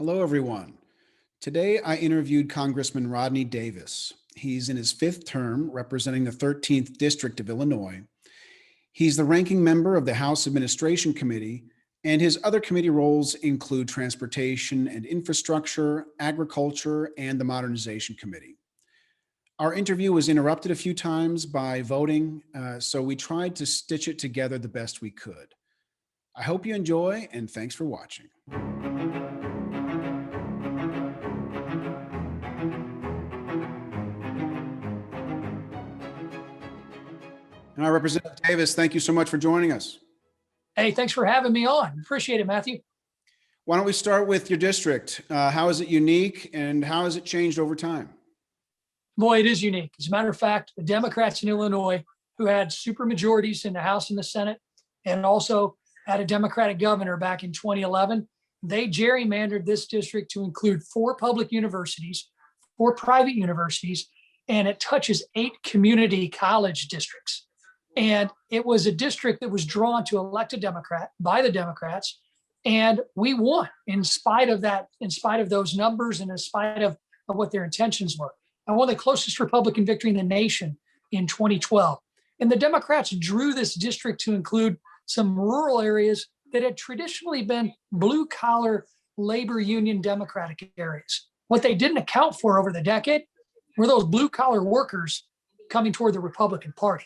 Hello, everyone. Today, I interviewed Congressman Rodney Davis. He's in his fifth term representing the 13th District of Illinois. He's the ranking member of the House Administration Committee, and his other committee roles include Transportation and Infrastructure, Agriculture, and the Modernization Committee. Our interview was interrupted a few times by voting, so we tried to stitch it together the best we could. I hope you enjoy, and thanks for watching. All right, Representative Davis, thank you so much for joining us. Hey, thanks for having me on. Appreciate it, Matthew. Why don't we start with your district? How is it unique and how has it changed over time? Boy, it is unique. As a matter of fact, the Democrats in Illinois, who had super majorities in the House and the Senate, and also had a Democratic governor back in 2011, they gerrymandered this district to include 4 public universities, 4 private universities, and it touches 8 community college districts. And it was a district that was drawn to elect a Democrat by the Democrats. And we won in spite of that, in spite of those numbers and in spite of what their intentions were. And one of the closest Republican victory in the nation in 2012. And the Democrats drew this district to include some rural areas that had traditionally been blue collar labor union Democratic areas. What they didn't account for over the decade were those blue collar workers coming toward the Republican Party.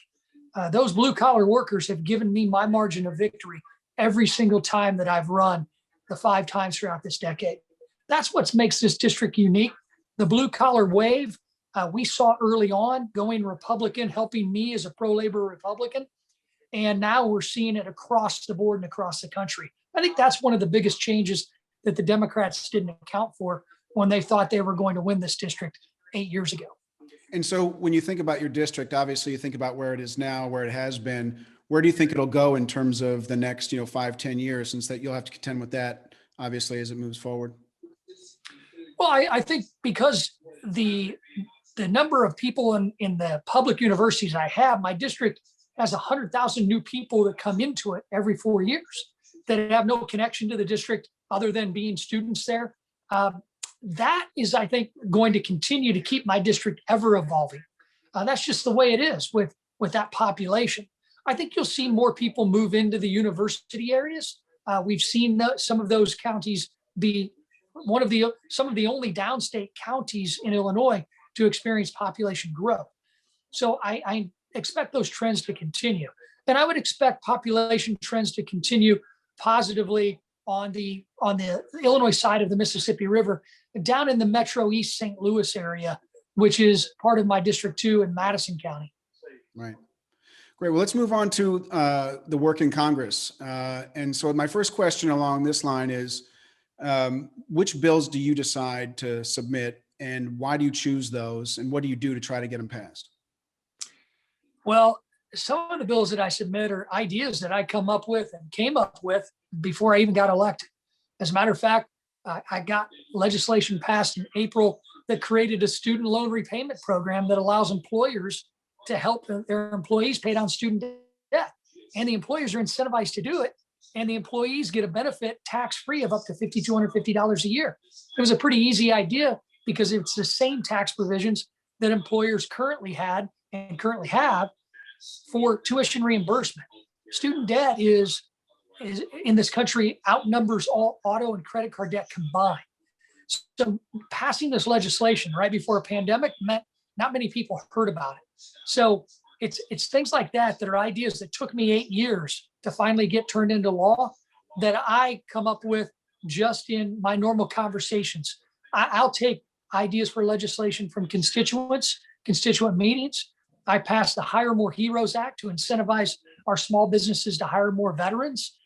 Those blue collar workers have given me my margin of victory every single time that I've run the 5 times throughout this decade. That's what makes this district unique. The blue collar wave we saw early on going Republican, helping me as a pro-labor Republican. And now we're seeing it across the board and across the country. I think that's one of the biggest changes that the Democrats didn't account for when they thought they were going to win this district 8 years ago. And so when you think about your district, obviously you think about where it is now, where it has been. Where do you think it'll go in terms of the next, 5-10 years, since that you'll have to contend with that, obviously, as it moves forward? Well, I think because the number of people in the public universities I have, my district has 100,000 new people that come into it every 4 years that have no connection to the district other than being students there. That is, I think, going to continue to keep my district ever evolving. That's just the way it is with that population. I think you'll see more people move into the university areas. We've seen some of those counties be some of the only downstate counties in Illinois to experience population growth. So I expect those trends to continue. And I would expect population trends to continue positively on the Illinois side of the Mississippi River, down in the Metro East St. Louis area, which is part of my District 2 in Madison County. Right. Great. Well, let's move on to the work in Congress. And so my first question along this line is, which bills do you decide to submit and why do you choose those? And what do you do to try to get them passed? Well, some of the bills that I submit are ideas that I come up with and came up with before I even got elected. As a matter of fact, I got legislation passed in April that created a student loan repayment program that allows employers to help their employees pay down student debt. And the employers are incentivized to do it. And the employees get a benefit tax-free of up to $5,250 a year. It was a pretty easy idea because it's the same tax provisions that employers currently had and currently have for tuition reimbursement. Student debt is in this country outnumbers all auto and credit card debt combined. So passing this legislation right before a pandemic meant not many people heard about it. So it's things like that that are ideas that took me 8 years to finally get turned into law that I come up with just in my normal conversations. I'll take ideas for legislation from constituent meetings. I passed the Hire More Heroes Act to incentivize our small businesses to hire more veterans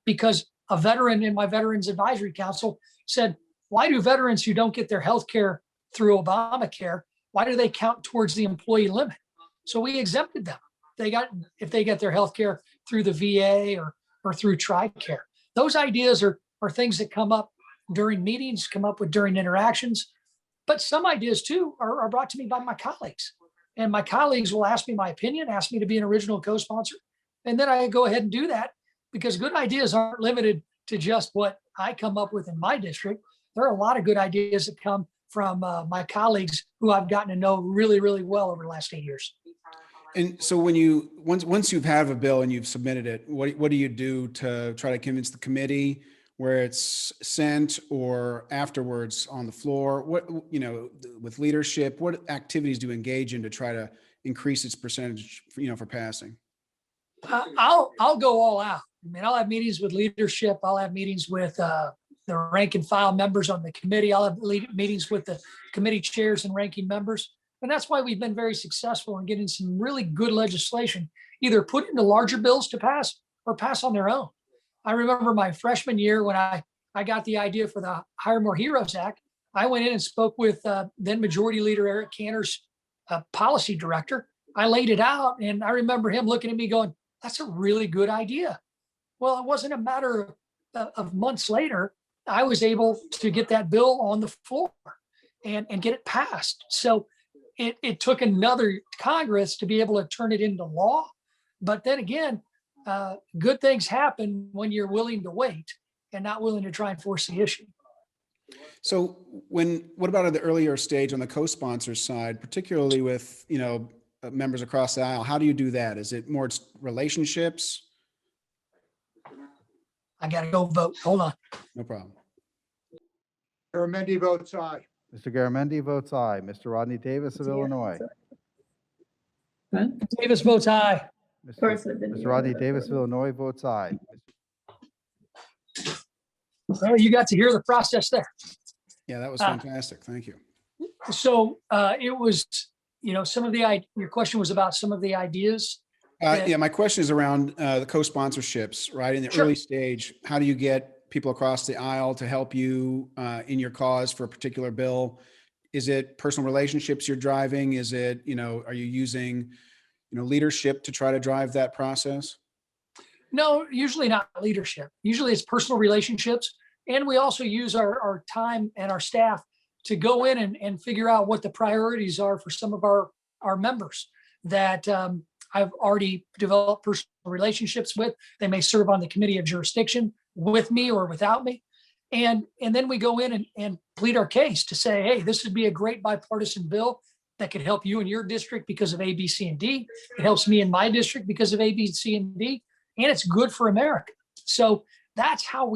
because a veteran in my Veterans Advisory Council said, why do veterans who don't get their health care through Obamacare, why do they count towards the employee limit? So we exempted them. If they get their health care through the VA or through TRICARE. Those ideas are things that come up during meetings, come up with during interactions. But some ideas too are brought to me by my colleagues. And my colleagues will ask me my opinion, ask me to be an original co-sponsor. And then I go ahead and do that because good ideas aren't limited to just what I come up with in my district. there are a lot of good ideas that come from my colleagues who I've gotten to know really, really well over the last 8 years. And so when once you've had a bill and you've submitted it, what do you do to try to convince the committee where it's sent or afterwards on the floor? What, with leadership, what activities do you engage in to try to increase its percentage, for passing? I'll go all out. I mean, I'll have meetings with leadership. I'll have meetings with the rank and file members on the committee. I'll have meetings with the committee chairs and ranking members. And that's why we've been very successful in getting some really good legislation, either put into larger bills to pass or pass on their own. I remember my freshman year when I got the idea for the Hire More Heroes Act. I went in and spoke with then Majority Leader Eric Cantor's policy director. I laid it out, and I remember him looking at me going, "That's a really good idea." Well, it wasn't a matter of months later. I was able to get that bill on the floor and get it passed. So it took another Congress to be able to turn it into law. But then again, good things happen when you're willing to wait and not willing to try and force the issue. So what about at the earlier stage on the co-sponsor side, particularly with, members across the aisle? How do you do that? Is it more relationships? I got to go vote. Hold on. No problem. Garamendi votes aye. Mr. Garamendi votes aye. Mr. Rodney Davis of Illinois. Davis votes aye. Mr. Rodney Davis of Illinois votes aye. Well, you got to hear the process there. Yeah, that was fantastic. Thank you. So it was, some of your question was about some of the ideas. Yeah, my question is around the co-sponsorships, right? In the early stage, how do you get people across the aisle to help you in your cause for a particular bill? Is it personal relationships you're driving? Is it, are you using, leadership to try to drive that process? No, usually not leadership. Usually it's personal relationships. And we also use our time and our staff to go in and figure out what the priorities are for some of our members that I've already developed personal relationships with. They may serve on the committee of jurisdiction with me or without me. And then we go in and plead our case to say, hey, this would be a great bipartisan bill that could help you in your district because of A, B, C, and D. It helps me in my district because of A, B, C, and D. And it's good for America. So that's how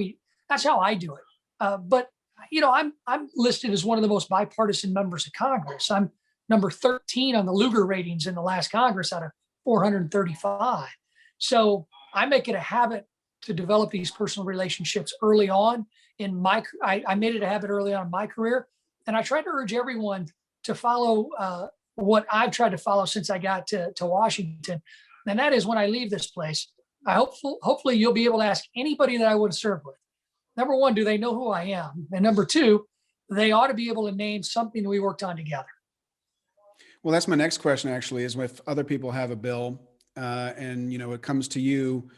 I do it. But I'm listed as one of the most bipartisan members of Congress. I'm number 13 on the Lugar ratings in the last Congress out of 435. So I make it a habit to develop these personal relationships early on in I made it a habit early on in my career. And I try to urge everyone to follow what I've tried to follow since I got to Washington. And that is when I leave this place, hopefully you'll be able to ask anybody that I would serve with. Number one, do they know who I am? And number two, they ought to be able to name something we worked on together. Well, that's my next question, actually, is if other people have a bill and, it comes to you,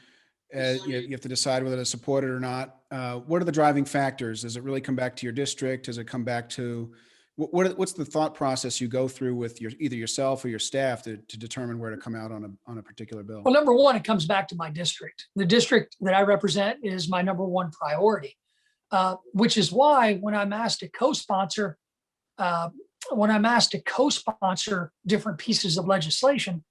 you have to decide whether to support it or not. What are the driving factors? Does it really come back to your district? Does it come back to what's the thought process you go through with either yourself or your staff to determine where to come out on a particular bill? Well, number one, it comes back to my district. The district that I represent is my number one priority, which is why when I'm asked to co-sponsor, different pieces of legislation,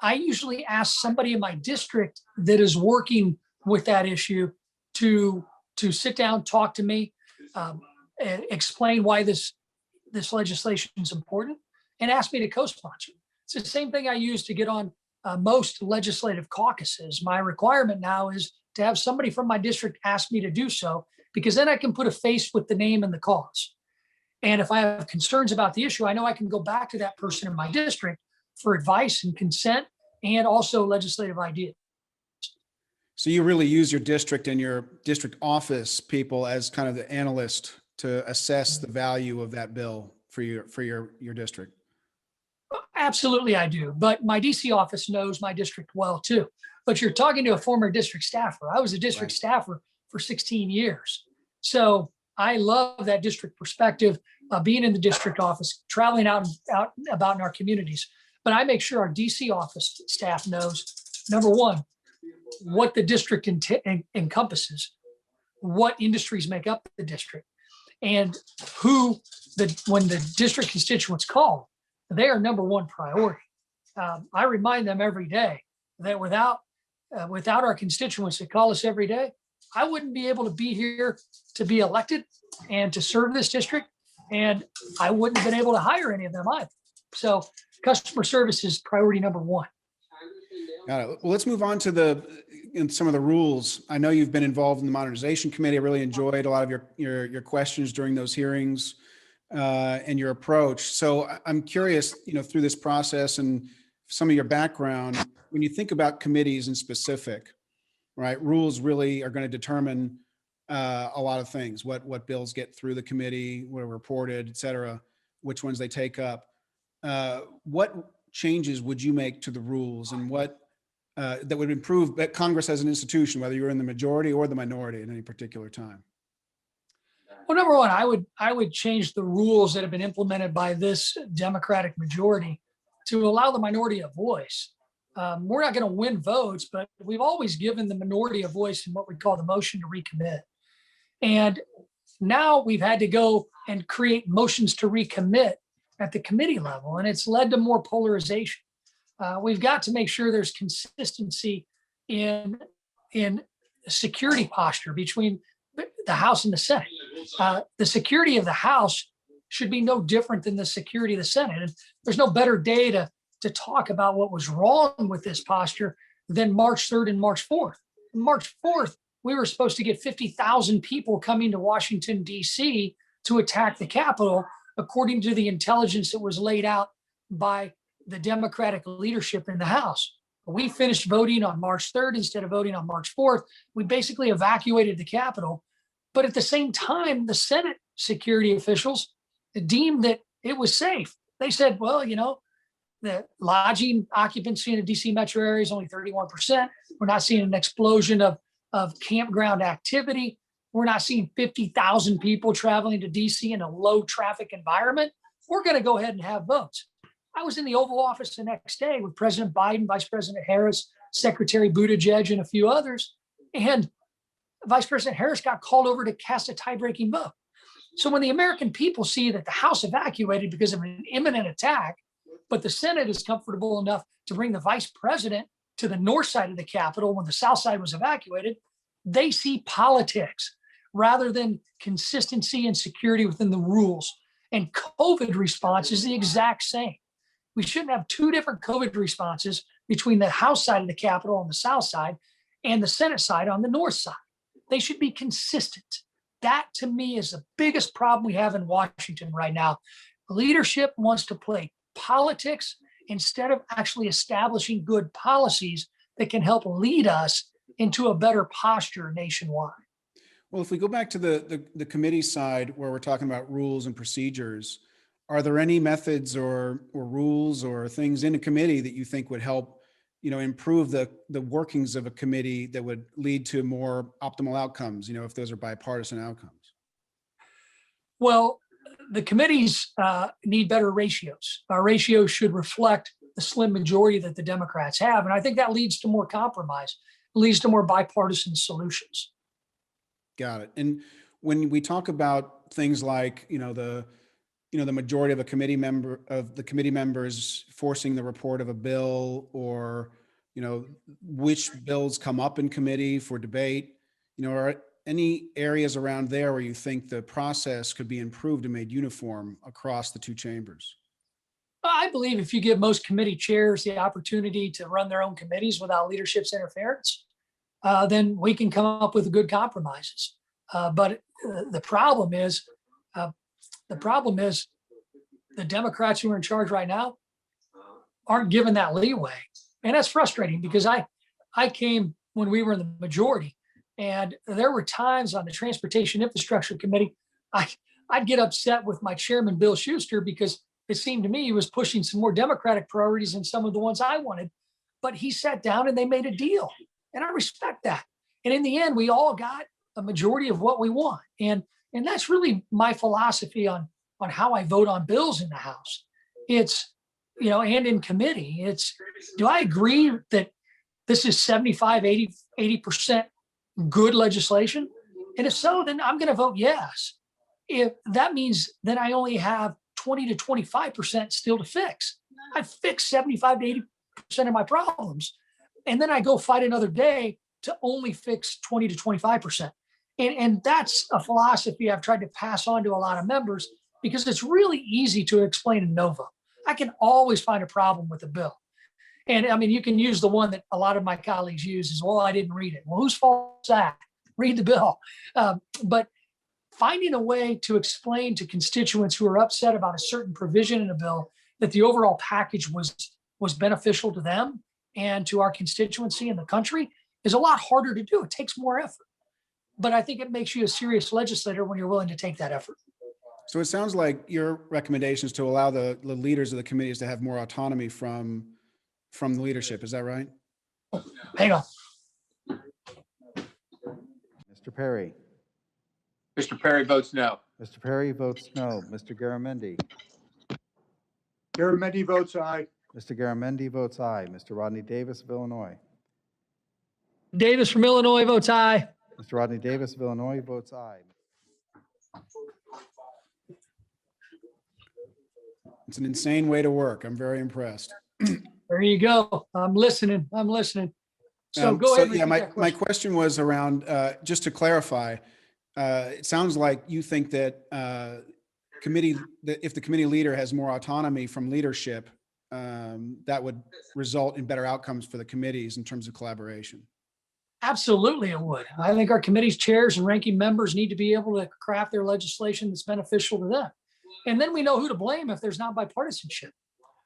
I usually ask somebody in my district that is working with that issue to sit down, talk to me, and explain why this legislation is important, and ask me to co-sponsor. It's the same thing I use to get on most legislative caucuses. My requirement now is to have somebody from my district ask me to do so, because then I can put a face with the name and the cause. And if I have concerns about the issue, I know I can go back to that person in my district for advice and consent and also legislative ideas. So you really use your district and your district office people as kind of the analyst to assess the value of that bill for your district. Absolutely, I do. But my DC office knows my district well too. But you're talking to a former district staffer. I was a district staffer for 16 years. So I love that district perspective, being in the district office, traveling out about in our communities. But I make sure our DC office staff knows, number one, what the district encompasses, what industries make up the district. and when the district constituents call, they are number one priority. I remind them every day that without our constituents that call us every day, I wouldn't be able to be here to be elected and to serve this district, and I wouldn't have been able to hire any of them either. So customer service is priority number one. Got it. Well, let's move on to some of the rules. I know you've been involved in the modernization committee. I really enjoyed a lot of your questions during those hearings and your approach. So I'm curious, through this process and some of your background, when you think about committees in specific, right? Rules really are going to determine a lot of things, what bills get through the committee, what are reported, et cetera, which ones they take up. What changes would you make to the rules, and what that would improve Congress as an institution, whether you're in the majority or the minority at any particular time? Well, number one, I would change the rules that have been implemented by this Democratic majority to allow the minority a voice. We're not going to win votes, but we've always given the minority a voice in what we call the motion to recommit. And now we've had to go and create motions to recommit at the committee level, and it's led to more polarization. We've got to make sure there's consistency in security posture between the House and the Senate. The security of the House should be no different than the security of the Senate. And there's no better day to talk about what was wrong with this posture than March 3rd and March 4th. March 4th, we were supposed to get 50,000 people coming to Washington, D.C. to attack the Capitol, according to the intelligence that was laid out by the Democratic leadership in the House. We finished voting on March 3rd instead of voting on March 4th. We basically evacuated the Capitol. But at the same time, the Senate security officials deemed that it was safe. They said, well, the lodging occupancy in the DC metro area is only 31%. We're not seeing an explosion of campground activity. We're not seeing 50,000 people traveling to DC in a low traffic environment. We're going to go ahead and have votes. I was in the Oval Office the next day with President Biden, Vice President Harris, Secretary Buttigieg, and a few others. And Vice President Harris got called over to cast a tie-breaking vote. So when the American people see that the House evacuated because of an imminent attack, but the Senate is comfortable enough to bring the Vice President to the north side of the Capitol when the south side was evacuated, they see politics rather than consistency and security within the rules. And COVID response is the exact same. We shouldn't have two different COVID responses between the House side of the Capitol on the south side and the Senate side on the north side. They should be consistent. That, to me, is the biggest problem we have in Washington right now. Leadership wants to play politics instead of actually establishing good policies that can help lead us into a better posture nationwide. Well, if we go back to the committee side where we're talking about rules and procedures, are there any methods or rules or things in a committee that you think would help, improve the workings of a committee that would lead to more optimal outcomes, if those are bipartisan outcomes? Well, the committees need better ratios. Our ratios should reflect the slim majority that the Democrats have. And I think that leads to more compromise, leads to more bipartisan solutions. Got it. And when we talk about things like, the majority of the committee members forcing the report of a bill, or, which bills come up in committee for debate, are any areas around there where you think the process could be improved and made uniform across the two chambers? I believe if you give most committee chairs the opportunity to run their own committees without leadership's interference, then we can come up with good compromises. But the problem is the Democrats who are in charge right now aren't given that leeway. And that's frustrating because I came when we were in the majority, and there were times on the Transportation Infrastructure Committee, I'd get upset with my chairman, Bill Schuster, because it seemed to me he was pushing some more Democratic priorities than some of the ones I wanted. But he sat down and they made a deal. And I respect that. And in the end, we all got a majority of what we want. And that's really my philosophy on how I vote on bills in the House. It's, and in committee, it's, do I agree that this is 75, 80% good legislation? And if so, then I'm going to vote yes. if that means then I only have 20 to 25% still to fix. I fixed 75 to 80% of my problems. And then I go fight another day to only fix 20 to 25%. And that's a philosophy I've tried to pass on to a lot of members because it's really easy to explain in no vote. I can always find a problem with the bill. And I mean, you can use the one that a lot of my colleagues use is, well, I didn't read it. Well, whose fault is that? Read the bill. But finding a way to explain to constituents who are upset about a certain provision in a bill that the overall package was beneficial to them and to our constituency and the country is a lot harder to do. It takes more effort. But I think it makes you a serious legislator when you're willing to take that effort. So it sounds like your recommendation is to allow the leaders of the committees to have more autonomy from the leadership. Is that right? Hang on. Mr. Perry. Mr. Perry votes no. Mr. Perry votes no. Mr. Garamendi. Garamendi votes aye. Mr. Garamendi votes aye. Mr. Rodney Davis of Illinois. Davis from Illinois votes aye. Mr. Rodney Davis of Illinois votes aye. It's an insane way to work. I'm very impressed. There you go. I'm listening. So go ahead. Yeah, my question was around, just to clarify, it sounds like you think that if the committee leader has more autonomy from leadership, that would result in better outcomes for the committees in terms of collaboration. Absolutely, it would. I think our committee's chairs and ranking members need to be able to craft their legislation that's beneficial to them. And then we know who to blame if there's not bipartisanship.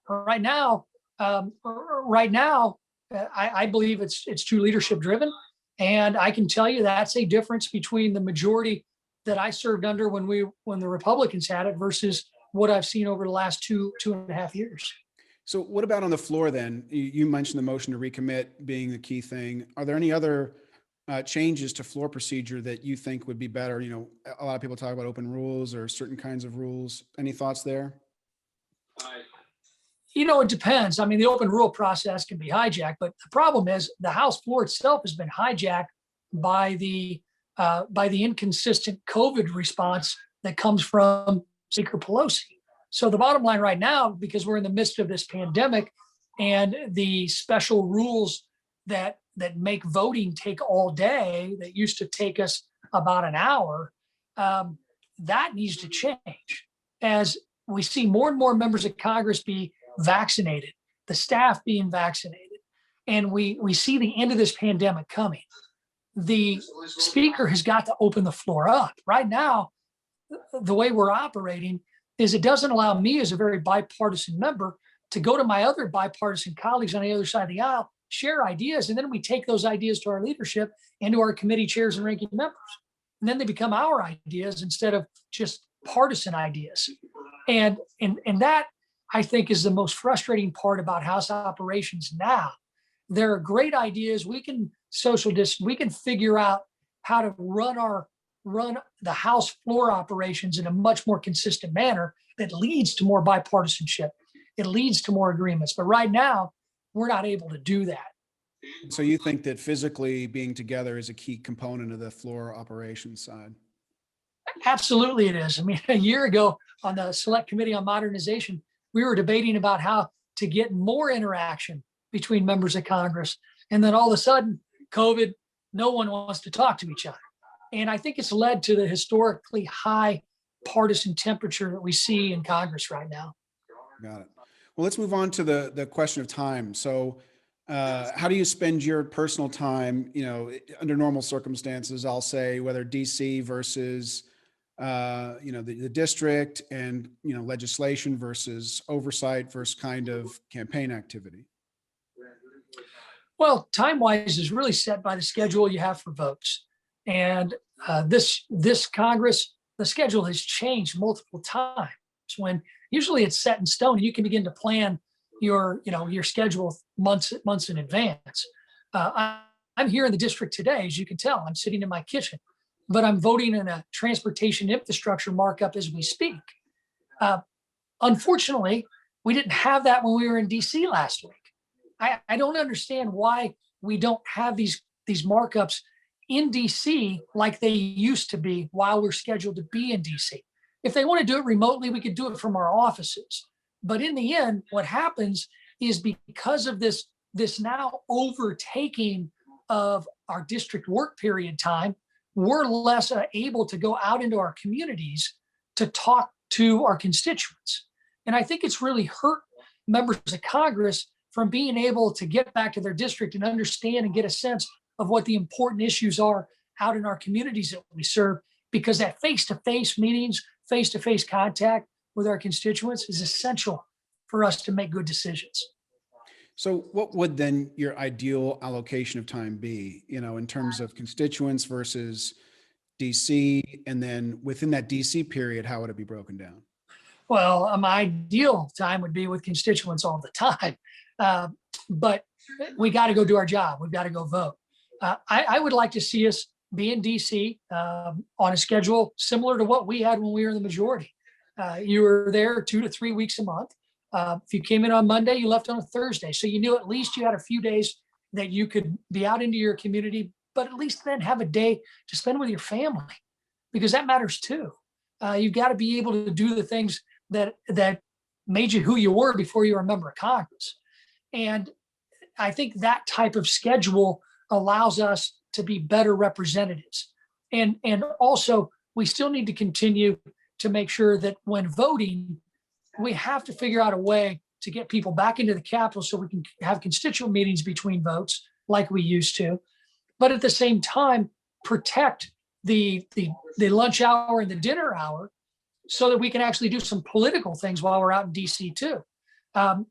Right now, I believe it's too leadership driven. And I can tell you that's a difference between the majority that I served under when the Republicans had it versus what I've seen over the last two and a half years. So what about on the floor then? You mentioned the motion to recommit being the key thing. Are there any other changes to floor procedure that you think would be better? You know, a lot of people talk about open rules or certain kinds of rules. Any thoughts there? You know, it depends. I mean, the open rule process can be hijacked, but the problem is the House floor itself has been hijacked by the inconsistent COVID response that comes from Speaker Pelosi. So the bottom line right now, because we're in the midst of this pandemic and the special rules that make voting take all day, that used to take us about an hour, that needs to change. As we see more and more members of Congress be vaccinated, the staff being vaccinated, and we see the end of this pandemic coming, the speaker has got to open the floor up. Right now, the way we're operating is it doesn't allow me as a very bipartisan member to go to my other bipartisan colleagues on the other side of the aisle, share ideas, and then we take those ideas to our leadership and to our committee chairs and ranking members. And then they become our ideas instead of just partisan ideas. And that, I think, is the most frustrating part about House operations now. There are great ideas. We can social distance. We can figure out how to run the House floor operations in a much more consistent manner that leads to more bipartisanship. It leads to more agreements. But right now, we're not able to do that. So you think that physically being together is a key component of the floor operations side? Absolutely it is. I mean, a year ago on the Select Committee on Modernization, we were debating about how to get more interaction between members of Congress. And then all of a sudden, COVID, no one wants to talk to each other. And I think it's led to the historically high partisan temperature that we see in Congress right now. Got it. Well, let's move on to the question of time. So how do you spend your personal time, you know, under normal circumstances, I'll say, whether DC versus, the district and, legislation versus oversight versus kind of campaign activity? Well, time-wise is really set by the schedule you have for votes. And this Congress, the schedule has changed multiple times when usually it's set in stone and you can begin to plan your schedule months in advance. I'm here in the district today, as you can tell. I'm sitting in my kitchen, but I'm voting in a transportation infrastructure markup as we speak. Unfortunately, we didn't have that when we were in DC last week. I don't understand why we don't have these markups in DC like they used to be while we're scheduled to be in DC. If they want to do it remotely, we could do it from our offices. But in the end, what happens is because of this now overtaking of our district work period time, we're less able to go out into our communities to talk to our constituents. And I think it's really hurt members of Congress from being able to get back to their district and understand and get a sense of what the important issues are out in our communities that we serve, because that face-to-face meetings, face-to-face contact with our constituents is essential for us to make good decisions. So what would then your ideal allocation of time be, in terms of constituents versus DC? And then within that DC period, how would it be broken down? Well, my ideal time would be with constituents all the time. But we got to go do our job. We've got to go vote. I would like to see us be in DC on a schedule similar to what we had when we were in the majority. You were there 2 to 3 weeks a month. If you came in on Monday, you left on a Thursday. So you knew at least you had a few days that you could be out into your community, but at least then have a day to spend with your family, because that matters too. You've got to be able to do the things that made you who you were before you were a member of Congress. And I think that type of schedule allows us to be better representatives. And also, we still need to continue to make sure that when voting, we have to figure out a way to get people back into the Capitol so we can have constituent meetings between votes like we used to. But at the same time, protect the lunch hour and the dinner hour so that we can actually do some political things while we're out in DC too.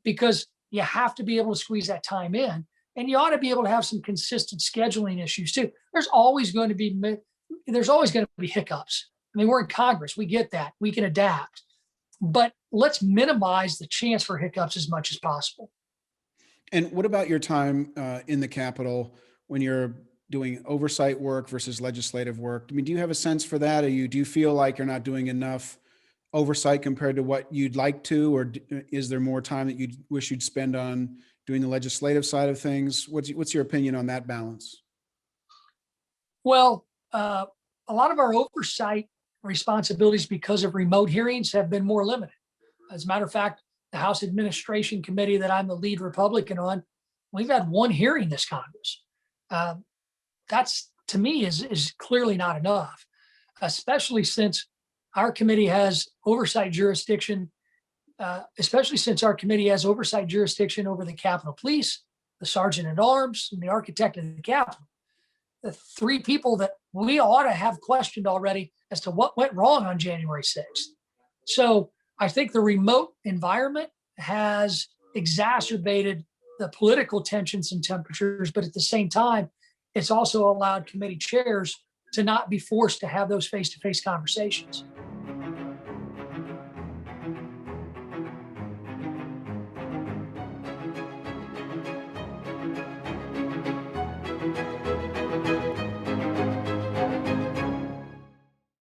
Because you have to be able to squeeze that time in, and you ought to be able to have some consistent scheduling issues too. There's always going to be hiccups. I mean, we're in Congress, we get that, we can adapt, but let's minimize the chance for hiccups as much as possible. And what about your time in the Capitol when you're doing oversight work versus legislative work? I mean, do you have a sense for that? Do you feel like you're not doing enough oversight compared to what you'd like to, or is there more time that you wish you'd spend on doing the legislative side of things? What's your opinion on that balance? Well, a lot of our oversight responsibilities because of remote hearings have been more limited. As a matter of fact, the House Administration Committee that I'm the lead Republican on, we've had one hearing this Congress. That's, to me, is clearly not enough, especially since our committee has oversight jurisdiction, over the Capitol Police, the Sergeant at Arms, and the Architect of the Capitol. The three people that we ought to have questioned already as to what went wrong on January 6th. So I think the remote environment has exacerbated the political tensions and temperatures, but at the same time, it's also allowed committee chairs to not be forced to have those face-to-face conversations.